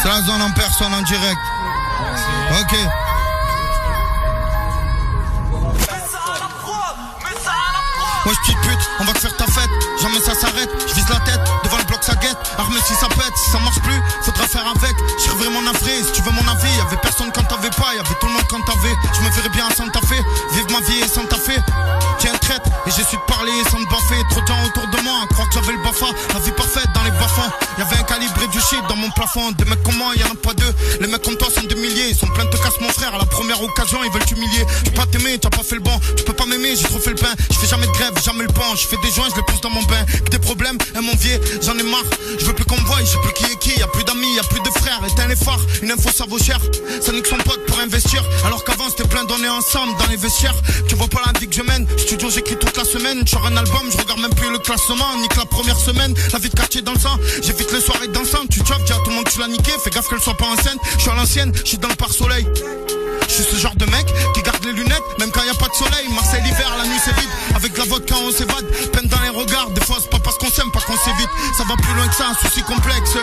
C'est la zone en personne en direct. Ok. Wesh petite pute, on va te faire ta fête. Jamais ça s'arrête, je vise la tête. Devant le bloc ça guette, armé si ça pète. Si ça marche plus, faudra faire avec. Je serais vraiment navré, si tu veux mon avis. Y'avait personne quand t'avais pas, y'avait tout le monde quand t'avais. Je me verrais bien à Santa Fe, vivre ma vie et sans taffer. Tiens traite, et j'ai su te parler sans te baffer. Trop de gens autour de moi, croire que j'avais le bafa. La vie parfaite dans les bas-fonds. Y'avait un calibre et du shit dans mon plafond. Des mecs comme moi, y'en a pas deux. Les mecs comme toi sont des milliers. Ils sont pleins de te casse mon frère. À la première occasion, ils veulent t'humilier. Je peux pas t'aimer, t'as pas fait le bon. Tu peux pas m'aimer, j'ai trop fait le pain. Je fais jamais de grève, jamais le pan. Je fais des joints, je les pousse dans mon bain. Que des problèmes, un mon vieux, j'en ai marre. Je veux plus qu'on me voie, je sais plus qui est qui. Y'a plus d'amis, y'a plus de frères. Éteins les phares, une info ça vaut cher. Ça nique son pote pour investir. Alors qu'avant c'était plein d'on est ensemble dans les vestiaires. Tu vois pas la vie que je mène. Studio j'écris toute la semaine. Je sors un album, je regarde même plus le classement. Nique la première semaine, la vie de quartier dans le sang. J'évite les soirées dansant. Tu choppes, dis à tout le monde que tu l'as niqué. Fais gaffe qu'elle soit pas enceinte. Je suis à l'ancienne, je suis dans le pare-soleil. Je suis ce genre de mec qui garde les lunettes même quand y a pas de soleil. Marseille l'hiver, la nuit c'est vide. Avec la vodka on s'évade. Peine dans les regards, des fois c'est pas parce qu'on s'aime, pas qu'on s'évite. Ça va plus loin que ça, un souci complexe.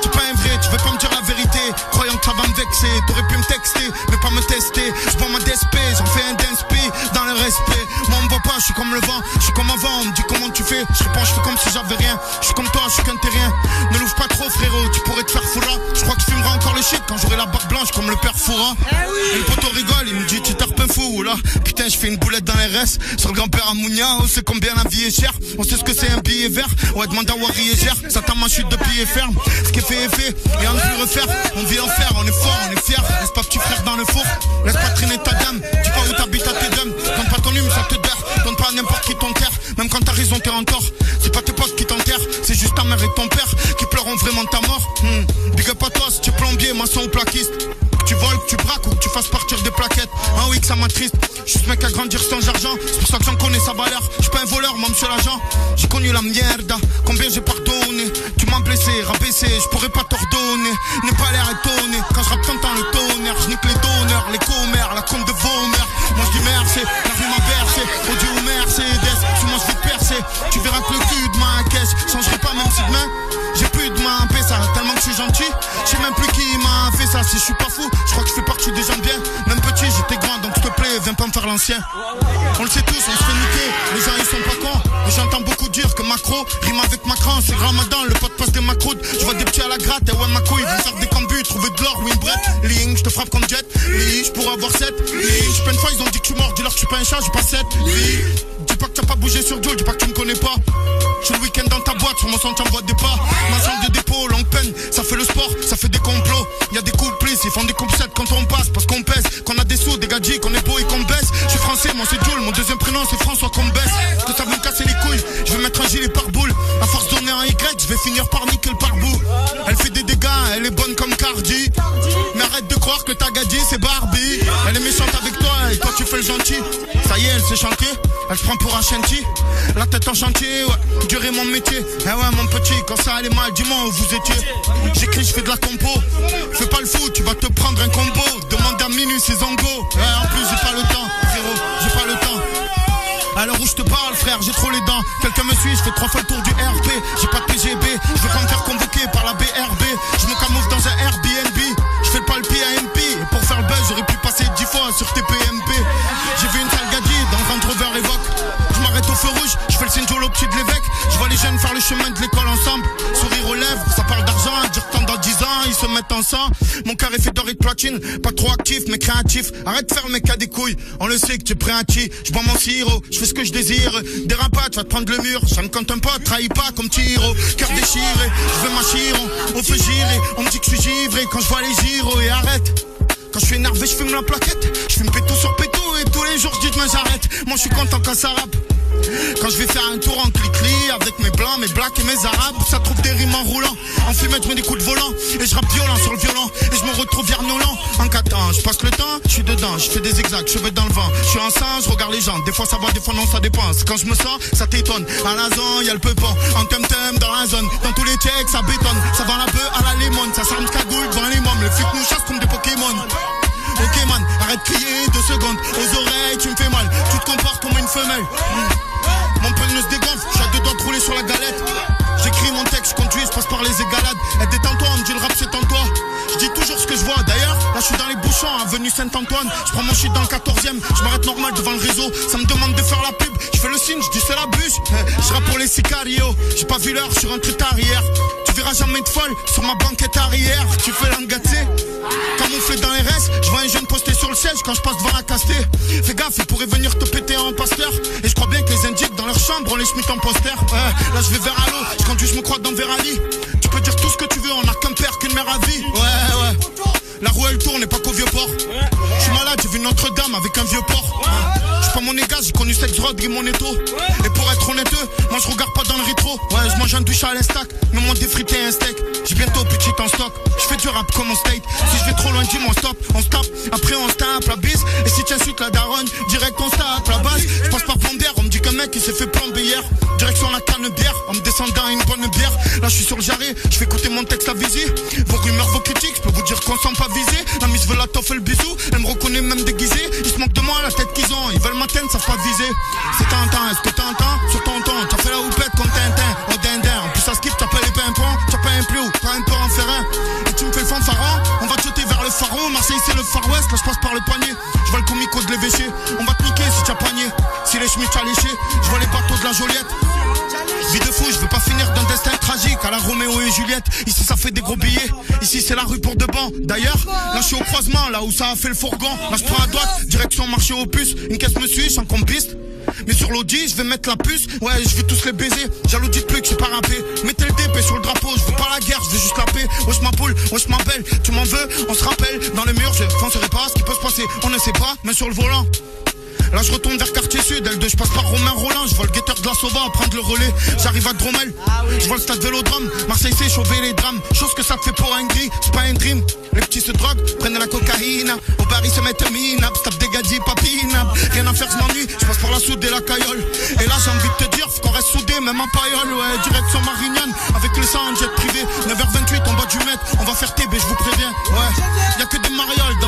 T'es pas un vrai, tu veux pas me dire la vérité. Croyant que ça va me vexer, t'aurais pu me texter mais pas me tester. Je prends ma DSP, j'en fais un DSP dans le respect. Moi on me voit pas, je suis comme le vent, je suis comme avant. On me dit comment tu fais, je réponds, je fais comme si j'avais rien. Je suis comme toi, je suis qu'un terrien. Ne l'ouvre pas trop frérot, tu pourrais te faire fourra. Je crois que je fumerai encore le shit quand j'aurai la barbe blanche comme le père Foura. Et le poteau rigole, il me dit tu tarpes un fou là. Putain je fais une boulette dans les RS. Sur le grand-père à Mounia, on sait combien la vie est chère. On sait ce que c'est un billet vert. Ouais demande à Wari et Gère. Ça t'a ma chute de pied ferme. Ce qui est fait est fait, et on ne plus refaire. On vit en fer, on est fort, on est fier. Laisse pas petit frère dans le four. Laisse pas traîner ta dame. Dis pas où t'habites à tes dums. Donne pas ton hume, ça te dère. Donne pas à n'importe qui ton terre. Même quand t'as raison t'es en tort. C'est pas tes potes qui t'enterrent. C'est juste ta mère et ton père qui pleureront vraiment ta mort. Big up à toi si tu es plombier, maçon ou plaquiste. Que tu voles, que tu braques ou que tu fasses partir des plaquettes. Ah oui que ça m'attriste. Je suis ce mec à grandir sans argent. C'est pour ça que j'en connais sa valeur. Je suis pas un voleur moi monsieur l'agent. J'ai connu la merde. Combien j'ai pardonné. Tu m'as blessé, rabaissé, je pourrais pas t'ordonner. N'ai pas l'air étonné. Quand je rappe t'entends le tonnerre. Je nique les donneurs, les commères, la compte de vos mères. Moi je dis merci, la vie m'a versé. Audio ou Mercedes, tu m'as vite percé. Tu verras que le cul de ma caisse changerai pas même si demain j'ai plus de main à paix ça. Tellement que je suis gentil, je sais même plus qui m'a fait ça. Si je suis pas fou, je crois que je fais partie des gens bien. Même petit j'étais grand donc s'il te plaît viens pas me faire l'ancien. On le sait tous, on se fait niquer. Les gens ils sont pas cons. Et j'entends beaucoup dire que macro rime avec Macron. C'est Ramadan, le pote passe des macroutes. Je vois des petits à la gratte, et ouais ma couille vont faire des cambus, trouver de l'or ou une brette. Ligne, je te frappe comme jet. Je pourrais avoir 7. Je plein de fois ils ont dit que je suis mort. Dis-leur que je suis pas un chat, j'ai pas 7. Dis pas que t'as pas bougé sur Joe, dis pas que tu me connais pas. Je suis le week-end dans ta boîte, sur mon son t'envoies des pas. Ma chambre de dépôt, longue peine, ça fait le sport, ça fait des complots. Y'a des complices, ils font des compsets quand on passe. Parce qu'on pèse, qu'on a des sous, des gadgets, qu'on est beau et qu'on baisse. Je suis français, moi c'est Jules, mon deuxième prénom c'est François qu'on baisse. Que ça veut me casser les couilles, je vais mettre un gilet par boule. À force de donner un Y, je vais finir par niquer le pare-boue. Elle fait des dégâts, elle est bonne comme Cardi. Mais arrête de croire que ta gadget c'est Barbie. Elle est méchante avec toi et toi tu fais le gentil. Ça y est, elle sait chanter, elle se prend pour un chantier. La tête en chantier, ouais, durer mon métier. Eh ouais mon petit, quand ça allait mal, dis-moi où vous étiez. J'écris, je fais de la compo. Fais pas le fou, tu vas te prendre un combo. Demande à Minus et Zongo. En plus j'ai pas le temps, frérot, j'ai pas le temps. À l'heure où je te parle frère, j'ai trop les dents. Quelqu'un me suit, je fais 3 fois le tour du RP. J'ai pas de PGB, je vais pas me faire convoquer par la BRB. Je me camoufle dans un Airbnb. Je fais pas le PAMP. Et pour faire le buzz, j'aurais pu passer 10 fois sur TPMP. J'ai vu une sale gadie dans Range Rover Evoque. Je m'arrête au feu rouge, je fais le signe au petit de l'évêque. Je vois les jeunes faire le chemin de l'école ensemble. Sourire aux lèvres, ça parle d'argent. Dire tant dans 10 ans, ils se mettent en sang. Mon cœur est fait d'or et de platine. Pas trop actif mais créatif. Arrête de faire le mec à des couilles. On le sait que tu es prêt à ti. Je bois mon sirop, je fais ce que je désire. Dérape pas, tu vas te prendre le mur. J'aime quand un pote trahit pas comme Tiro. Cœur déchiré, je veux ma chiron. Au feu giré, on me dit que je suis givré quand je vois les gyros. Et arrête. Quand je suis énervé, je fume la plaquette. Je fume pétou sur pétou et tous les jours je dis demain j'arrête. Moi je suis content quand ça rappe. Quand je vais faire un tour en clic-clic avec mes blancs, mes blacks et mes arabes, ça trouve des rimes en roulant. En fumette, je mets des coups de volant et je rappe violent sur le violon. Et je me retrouve violent. En 4 ans, je passe le temps, je suis dedans, je fais des zigzags, cheveux dans le vent. Je suis enceinte, je regarde les gens. Des fois ça va, des fois non, ça dépend. Quand je me sens, ça t'étonne. À la zone, y'a le peupon. En tum-tum dans la zone. Dans tous les checks, ça bétonne. Ça va la bœuf à la lemon. Ça s'arme cagoule devant les mômes. Les flics nous chassent comme des Pokémon. Ok man, arrête de crier 2 secondes. Aux oreilles, tu me fais mal. Tu te comportes comme une femelle. Mon pneu se dégonfle, j'ai 2 doigts de rouler sur la galette. J'écris mon texte, je conduis, je passe par les égalades. Et détends-toi, on me dit le rap c'est en toi. Champs, avenue Saint-Antoine. Je prends mon shit dans le 14e, je m'arrête normal devant le réseau. Ça me demande de faire la pub, je fais le signe, je dis c'est la bûche. Je rappe pour les sicarios, j'ai pas vu l'heure sur un truc arrière. Tu verras jamais de folle sur ma banquette arrière. Tu fais l'engaté, camouflé dans les restes. Je vois un jeune posté sur le siège quand je passe devant la castée. Fais gaffe, il pourrait venir te péter en pasteur. Et je crois bien que les indiques dans leur chambre ont les schmitt en poster. Là je vais vers à l'eau, je conduis, je me crois dans Verali. Tu peux dire tout ce que tu veux, on a qu'un père qu'une mère à vie. Ouais. La roue elle tourne et pas qu'au vieux port. Je suis malade, j'ai vu Notre-Dame avec un vieux port. Je suis pas monégasque, j'ai connu Sex Rod et Moneto. Et pour être honnêteux, moi je regarde pas dans le rétro. Ouais, je mange un douche à l'estac, me monte des frites et un steak. J'ai bientôt petit en stock, je fais du rap comme on state. Si je vais trop loin, dis-moi stop, on se tape. Après on se tape la bise. Et si tu insultes la daronne, direct on se tape la base. Je passe par Ponder, on me dit qu'un mec il s'est fait plomber hier. Direction la canne bière, en me descendant une bonne bière. Là je suis sur le jarret, je fais écouter mon texte à Vizy. Vos rumeurs, vos critiques, je peux vous dire qu'on sent pas visé. La miss veut la toffe et le bisou, elle me reconnaît même déguisée. Ils se moquent de moi, la tête qu'ils ont, ils veulent m'atteindre, savent pas viser. C'est tentant, est-ce que t'entends? Sur ton ton, t'as fait la houppette comme Tintin, au dindin. En plus ça skip, t'as pas les pimpons, t'as pas un plou, t'as un peur en ferrin. Et tu me fais le fanfaron, on va te jeter vers le pharaon. Marseille c'est le Far West, là je passe par le panier. Je vois le comico de l'évêché, on va te niquer si t'as panier. Si les schmitts t'as léché, je vois les bateaux de la Joliette. Vie de fou, je veux pas finir d'un destin tragique à la Roméo et Juliette. Ici ça fait des gros billets, ici c'est la rue pour de bon. D'ailleurs, là je suis au croisement, là où ça a fait le fourgon. Là je prends à droite, direction marché aux puces. Une caisse me suit, je suis en compiste. Mais sur l'audi, je vais mettre la puce. Ouais, je vais tous les baiser. J'aloudis plus que je suis pas rappé. Mettez le DP sur le drapeau, je veux pas la guerre, je veux juste la paix. Wesh ma poule, wesh ma belle, tu m'en veux, on se rappelle. Dans les murs, je foncerai pas, ce qui peut se passer, on ne sait pas, mais sur le volant. Là je retourne vers quartier sud, L2 je passe par Romain Roland. Je vois le guetteur de la Sova prendre le relais. J'arrive à Dromel, je vois le stade Vélodrome. Marseille c'est chauffer les drames, chose que ça te fait pour un gris. C'est pas un dream, les petits se droguent, prennent la cocaïne. Au Paris se mettent minable, tape des gadgets papinable. Rien à faire, je m'ennuie, je passe par la soude et la caillole. Et là j'ai envie de te dire, faut qu'on reste soudés, même en paillole. Ouais, direction Marignane, avec le sang en jet privé. 9h28 en bas du mètre, on va faire TB, je vous préviens. Ouais, y'a que des marioles